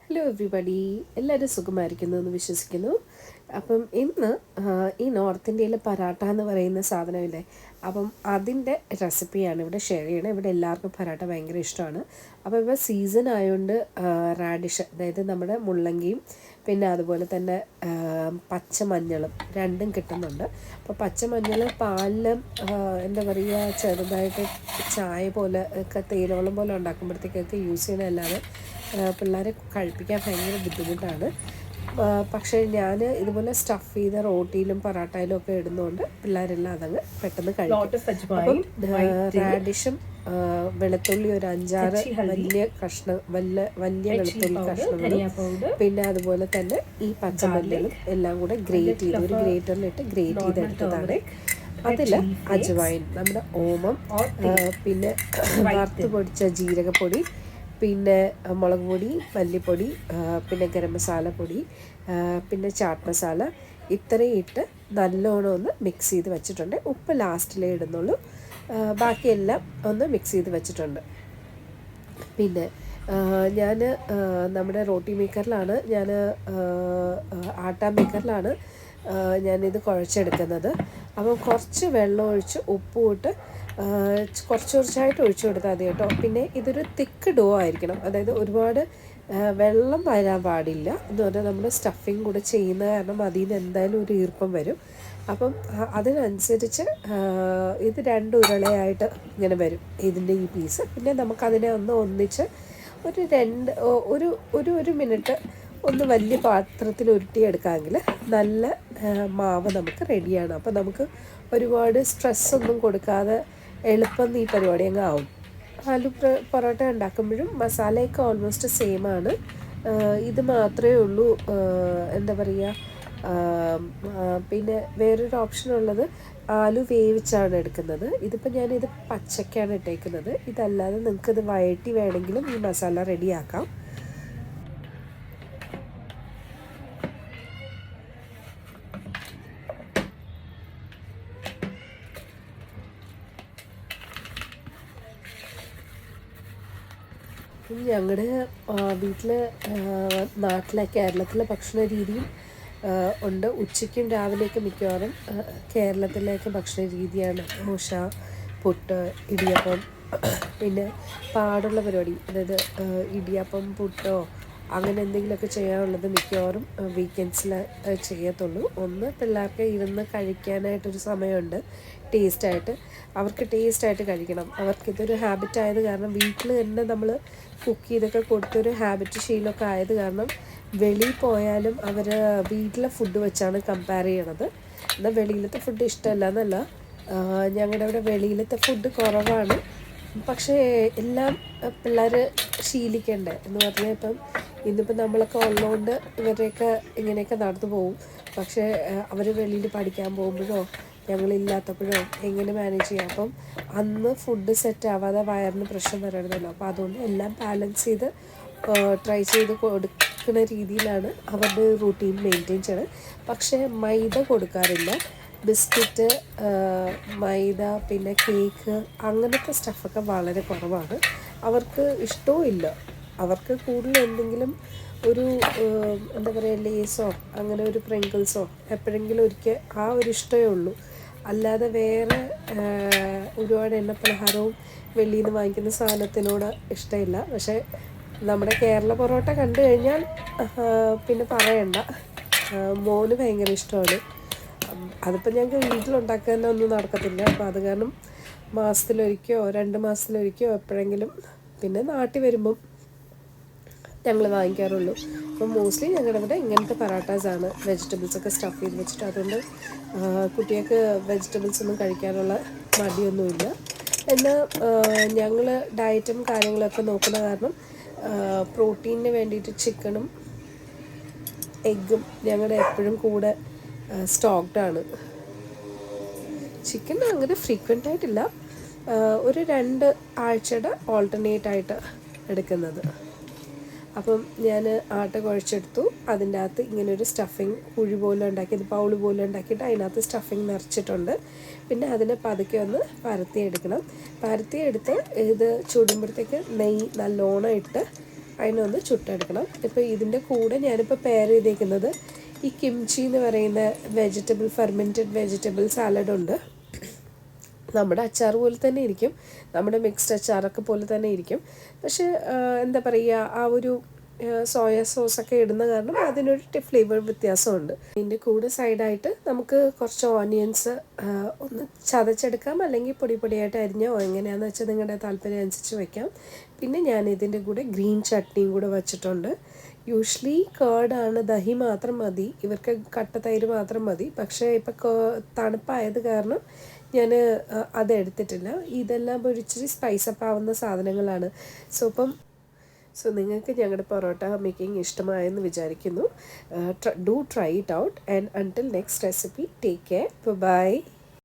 Hello everybody, എല്ലാവരും സുഖമായിരിക്കുന്നു എന്ന് വിശ്വസിക്കുന്നു. അപ്പം ഇന്ന് ഈ നോർത്ത് ഇന്ത്യയിലെ പരാട്ട എന്ന് പറയുന്ന സാധനമില്ലേ, അപ്പം അതിൻ്റെ റെസിപ്പിയാണ് ഇവിടെ ഷെയർ ചെയ്യണത്. ഇവിടെ എല്ലാവർക്കും പരാട്ട ഭയങ്കര ഇഷ്ടമാണ്. അപ്പോൾ ഇപ്പോൾ സീസൺ ആയതുകൊണ്ട് റാഡിഷ്, അതായത് നമ്മുടെ മുള്ളങ്കിയും പിന്നെ അതുപോലെ തന്നെ പച്ചമഞ്ഞളും രണ്ടും കിട്ടുന്നുണ്ട്. അപ്പോൾ പച്ചമഞ്ഞൾ പാലിൽ എന്താ പറയുക, ചെറുതായിട്ട് ചായ പോലെ ഒക്കെ തേയിലവെള്ളം പോലെ ഉണ്ടാക്കുമ്പോഴത്തേക്കൊക്കെ യൂസ് ചെയ്യണമല്ലാതെ പിള്ളേരെ കഴിപ്പിക്കാൻ ഭയങ്കര ബുദ്ധിമുട്ടാണ്. പക്ഷേ ഞാൻ ഇതുപോലെ സ്റ്റഫ് ചെയ്ത റോട്ടിയിലും പൊറാട്ടയിലും ഒക്കെ ഇടുന്നതുകൊണ്ട് പിള്ളേരെല്ലാം അതങ്ങ് പെട്ടെന്ന് കഴിക്കും. അപ്പം റാഡിഷും വെളുത്തുള്ളി ഒരു 5-6 വലിയ കഷ്ണം, വലിയ വെളുത്തുള്ളി കഷ്ണങ്ങളും പിന്നെ അതുപോലെ തന്നെ ഈ പച്ചമല്ലിയും എല്ലാം കൂടെ ഗ്രേറ്റ് ചെയ്ത് ഒരു ഗ്രേറ്ററിലിട്ട് ഗ്രേറ്റ് ചെയ്തെടുത്തതാണ്. അതിൽ അജ്വൈൻ, നമ്മുടെ ഓമം, പിന്നെ വറുത്ത് പൊടിച്ച ജീരകപ്പൊടി, പിന്നെ മുളക് പൊടി, മല്ലിപ്പൊടി, പിന്നെ ഗരം മസാല പൊടി, പിന്നെ ചാട്ട് മസാല, ഇത്രയും ഇട്ട് നല്ലോണം ഒന്ന് മിക്സ് ചെയ്ത് വെച്ചിട്ടുണ്ട്. ഉപ്പ് ലാസ്റ്റിലേ ഇടുന്നുള്ളൂ, ബാക്കിയെല്ലാം ഒന്ന് മിക്സ് ചെയ്ത് വെച്ചിട്ടുണ്ട്. പിന്നെ ഞാൻ നമ്മുടെ റോട്ടി മേക്കറിലാണ്, ആട്ടാ മേക്കറിലാണ് ഞാനിത് കുഴച്ചെടുക്കുന്നത്. അപ്പം കുറച്ച് വെള്ളം ഒഴിച്ച് ഉപ്പും ഇട്ട് കുറച്ചായിട്ട് ഒഴിച്ചു കൊടുത്താൽ മതി കേട്ടോ. പിന്നെ ഇതൊരു തിക്ക് ഡോ ആയിരിക്കണം, അതായത് ഒരുപാട് വെള്ളം വരാൻ പാടില്ല. എന്ന് പറഞ്ഞാൽ നമ്മൾ സ്റ്റഫിങ് കൂടെ ചെയ്യുന്ന കാരണം അതിൽ നിന്ന് എന്തായാലും ഒരു ഈർപ്പം വരും. അപ്പം അതിനനുസരിച്ച് ഇത് 2 ഉരുളയായിട്ട് ഇങ്ങനെ വരും ഇതിൻ്റെ ഈ പീസ്. പിന്നെ നമുക്കതിനെ ഒന്നിച്ച് ഒരു മിനിറ്റ് ഒന്ന് വലിയ പാത്രത്തിൽ ഉരുട്ടിയെടുക്കാമെങ്കിൽ നല്ല മാവ് നമുക്ക് റെഡിയാണ്. അപ്പോൾ നമുക്ക് ഒരുപാട് സ്ട്രെസ്സൊന്നും കൊടുക്കാതെ എളുപ്പം ഈ പരിപാടി അങ്ങ് ആവും. ആലു പൊറോട്ട ഉണ്ടാക്കുമ്പോഴും മസാലയൊക്കെ ഓൾമോസ്റ്റ് സെയിം ആണ്. ഇത് മാത്രമേ ഉള്ളൂ എന്താ പറയുക, പിന്നെ വേറൊരു ഓപ്ഷൻ ഉള്ളത് ആലു വേവിച്ചാണ് എടുക്കുന്നത്. ഇതിപ്പോൾ ഞാനിത് പച്ചക്കാണ് ഇട്ടേക്കുന്നത്. ഇതല്ലാതെ നിങ്ങൾക്കിത് വഴറ്റി വേണമെങ്കിലും ഈ മസാല റെഡിയാക്കാം. ഞങ്ങളുടെ വീട്ടിൽ കേരളത്തിലെ ഭക്ഷണ രീതിയും ഉണ്ട്. ഉച്ചയ്ക്കും രാവിലെയൊക്കെ മിക്കവാറും കേരളത്തിലേക്ക് ഭക്ഷണ രീതിയാണ് ദോശ, പുട്ട്, ഇടിയപ്പം. പിന്നെ പാടുള്ള പരിപാടി, അതായത് ഇടിയപ്പം, പുട്ടോ അങ്ങനെ എന്തെങ്കിലുമൊക്കെ ചെയ്യാനുള്ളത് മിക്കവാറും വീക്കെൻഡ്സിൽ ചെയ്യത്തുള്ളൂ. ഒന്ന് പിള്ളേർക്ക് ഇരുന്ന് കഴിക്കാനായിട്ടൊരു സമയമുണ്ട്, അവർക്ക് ടേസ്റ്റായിട്ട് കഴിക്കണം. അവർക്കിതൊരു ഹാബിറ്റ് ആയത് കാരണം, വീട്ടിൽ തന്നെ നമ്മൾ കുക്ക് ചെയ്തൊക്കെ കൊടുത്തൊരു ഹാബിറ്റ് ശീലമൊക്കെ ആയത് കാരണം വെളിയിൽ പോയാലും അവർ വീട്ടിലെ ഫുഡ് വെച്ചാണ് കമ്പയർ ചെയ്യണത്. എന്നാൽ വെളിയിലത്തെ ഫുഡ് ഇഷ്ടമല്ല എന്നല്ല, ഞങ്ങളുടെ ഇവിടെ വെളിയിലത്തെ ഫുഡ് കുറവാണ്. പക്ഷേ എല്ലാം പിള്ളേർ ശീലിക്കണ്ടേ എന്ന് പറഞ്ഞാൽ ഇന്നിപ്പോൾ നമ്മളൊക്കെ ഉള്ളതുകൊണ്ട് ഇവരെയൊക്കെ ഇങ്ങനെയൊക്കെ നടന്നു പോകും. പക്ഷേ അവർ വെളിയിൽ പഠിക്കാൻ പോകുമ്പോഴോ ഞങ്ങളില്ലാത്തപ്പോഴോ എങ്ങനെ മാനേജ് ചെയ്യാം? അപ്പം അന്ന് ഫുഡ് സെറ്റ് ആവാതെ വയറിന് പ്രശ്നം വരരുതല്ലോ. അപ്പോൾ അതുകൊണ്ട് എല്ലാം ബാലൻസ് ചെയ്ത് ട്രൈ ചെയ്ത് കൊടുക്കുന്ന രീതിയിലാണ് അവരുടെ റൂട്ടീൻ മെയിൻറ്റെയിൻ ചെയ്യണത്. പക്ഷേ മൈദ കൊടുക്കാറില്ല. ബിസ്ക്കറ്റ്, മൈദ, പിന്നെ കേക്ക്, അങ്ങനത്തെ സ്റ്റഫൊക്കെ വളരെ കുറവാണ്. അവർക്ക് ഇഷ്ടവും ഇല്ല. അവർക്ക് കൂടുതൽ എന്തെങ്കിലും ഒരു എന്താ പറയുക, ലേസോ അങ്ങനെ ഒരു പ്രിങ്കിൾസോ എപ്പോഴെങ്കിലും ഒരിക്കൽ ആ ഒരു ഇഷ്ടമേ ഉള്ളൂ. അല്ലാതെ വേറെ ഒരുപാട് എണ്ണപ്പലഹാരവും വെളിയിൽ നിന്ന് വാങ്ങിക്കുന്ന സാധനത്തിനോട് ഇഷ്ടമില്ല. പക്ഷേ നമ്മുടെ കേരള പൊറോട്ട കണ്ടു കഴിഞ്ഞാൽ പിന്നെ പറയണ്ട, മോന് ഭയങ്കര ഇഷ്ടമാണ്. അതിപ്പോൾ ഞങ്ങൾക്ക് വീട്ടിലുണ്ടാക്കാനൊന്നും നടക്കത്തില്ല. അപ്പോൾ അത് കാരണം മാസത്തിലൊരിക്കോ 2 മാസത്തിലൊരിക്കോ എപ്പോഴെങ്കിലും, പിന്നെ നാട്ടിൽ വരുമ്പം ഞങ്ങൾ വാങ്ങിക്കാറുള്ളൂ. അപ്പോൾ മോസ്റ്റ്ലി ഞങ്ങളുടെ ഇവിടെ ഇങ്ങനത്തെ പറാട്ടാസാണ്, വെജിറ്റബിൾസൊക്കെ സ്റ്റഫ് ചെയ്ത് വെച്ചിട്ട്. അതുകൊണ്ട് കുട്ടികൾക്ക് വെജിറ്റബിൾസ് ഒന്നും കഴിക്കാനുള്ള മടിയൊന്നുമില്ല. എന്നാൽ ഞങ്ങൾ ഡയറ്റും കാര്യങ്ങളൊക്കെ നോക്കുന്ന കാരണം പ്രോട്ടീനിന് വേണ്ടിയിട്ട് ചിക്കനും എഗ്ഗും ഞങ്ങളുടെ എപ്പോഴും കൂടെ സ്റ്റോക്ക്ഡാണ്. ചിക്കൻ അങ്ങനെ ഫ്രീക്വൻ്റ് ആയിട്ടില്ല, ഒരു 2 ആഴ്ചയുടെ ഓൾട്ടർനേറ്റ് ആയിട്ട് എടുക്കുന്നത്. അപ്പം ഞാൻ ആട്ട കുഴച്ചെടുത്തു. അതിൻ്റെ അകത്ത് ഇങ്ങനെ ഒരു സ്റ്റഫിങ് കുഴി പോലെ ഉണ്ടാക്കിയത്, ബൗള് പോലെ ഉണ്ടാക്കിയിട്ട് അതിനകത്ത് സ്റ്റഫിങ് നിറച്ചിട്ടുണ്ട്. പിന്നെ അതിനെ പതുക്കെ ഒന്ന് പരത്തിയെടുക്കണം. പരത്തിയെടുത്ത് ഇത് ചുടുമ്പോഴത്തേക്ക് നെയ്യ് നല്ലോണം ഇട്ട് അതിനൊന്ന് ചുട്ടെടുക്കണം. ഇപ്പോൾ ഇതിൻ്റെ കൂടെ ഞാനിപ്പോൾ പെയർ ചെയ്തേക്കുന്നത് ഈ കിംച്ചി എന്ന് പറയുന്ന ഫെർമെൻറ്റഡ് വെജിറ്റബിൾ സാലഡുണ്ട്. നമ്മുടെ അച്ചാർ പോലെ തന്നെ ഇരിക്കും, നമ്മുടെ മിക്സ്ഡ് അച്ചാറൊക്കെ പോലെ തന്നെ ഇരിക്കും. പക്ഷേ എന്താ പറയുക, ആ ഒരു സോയ സോസൊക്കെ ഇടുന്ന കാരണം അതിനൊരു ഫ്ലേവർ വ്യത്യാസമുണ്ട്. ഇതിൻ്റെ കൂടെ സൈഡായിട്ട് നമുക്ക് കുറച്ച് ഓനിയൻസ് ഒന്ന് ചതച്ചെടുക്കാം, അല്ലെങ്കിൽ പൊടി പൊടിയായിട്ട് അരിഞ്ഞോ എങ്ങനെയാണെന്ന് വെച്ചാൽ നിങ്ങളുടെ താല്പര്യം അനുസരിച്ച് വയ്ക്കാം. പിന്നെ ഞാൻ ഇതിൻ്റെ കൂടെ ഗ്രീൻ ചട്നിയും കൂടെ വച്ചിട്ടുണ്ട്. യൂഷ്വലി കേർഡാണ്, ദഹി മാത്രം മതി, ഇവർക്ക് കട്ട തൈര് മാത്രം മതി. പക്ഷേ ഇപ്പോൾ തണുപ്പായത് കാരണം ഞാൻ അതെടുത്തിട്ടില്ല. ഇതെല്ലാം ഒരു ഇച്ചിരി സ്പൈസപ്പ് ആവുന്ന സാധനങ്ങളാണ്. സോ നിങ്ങൾക്ക് ഞങ്ങളുടെ പൊറോട്ട മേക്കിംഗ് ഇഷ്ടമായെന്ന് വിചാരിക്കുന്നു. Do try it out and until next recipe, take care, by.